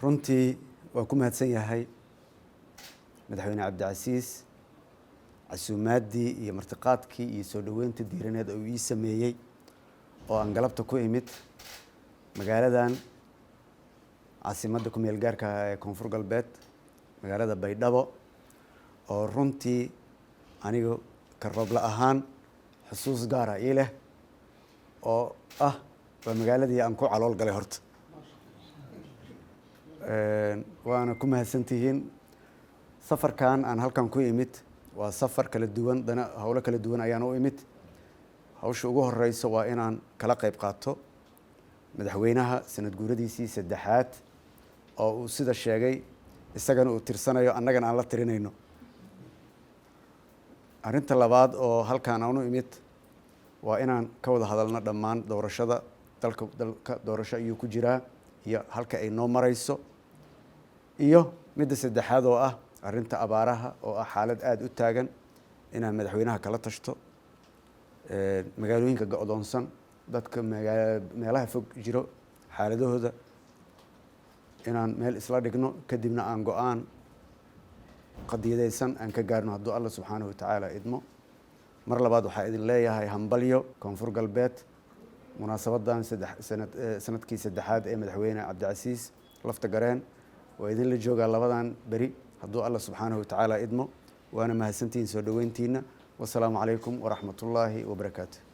runtii waan ku mahadsan yahay madaxweyne cabdicasiis casuumaadii iyo martiqaadkii iyo soo dhaweynta diiraneed oo ii sameeyey oo aan galabta ku imid magaaladan caasimadda ku meel gaarka ah ee koonfur galbeed magaalada Baydhabo oo runtii aniga ka roobla ahaan xusuus gaar ah ii leh oo waa magaaladii aan ku calool galay horta waana ku mahadsantihiin safarkan aan halkan ku imid waa safar kala duwan hawlo kala duwan ayaan u imid hawsha ugu horeyso waa inaan kala qayb qaato madaxweynaha sanad guuradiisii saddexaad oo uu sida sheegay isagana uu tirsanayo annagana aan la tirinayno arrinta labaad oo halkan aan u imid waa inaan ka wada hadalno dhammaan doorashada dalka doorasho ayuu ku jiraa iyo halka ay noo marayso iyo midda saddexaad oo ah arrinta abaaraha oo ah xaalad aada u taagan inaan madaxweynaha kala tashto magaalooyinka go'doonsan dadka meelaha fog jiro xaaladahooda inaan meel isla dhigno kadibna aan go-aan qadiyadaysan aan ka gaarno hadduu alla subxaanahu watacaala idmo mar labaad waxaa idin leeyahay hambalyo koonfur galbeed munaasabadan sanadkii saddexaad ee madaxweyne cabdicasiis lafta gareen waa idin la joogaa labadan beri hadduu alla subxaanahu watacaala idmo waana mahadsantihiin soo dhaweyntiina wasalaamu calaykum waraxmatullaahi wabarakaatu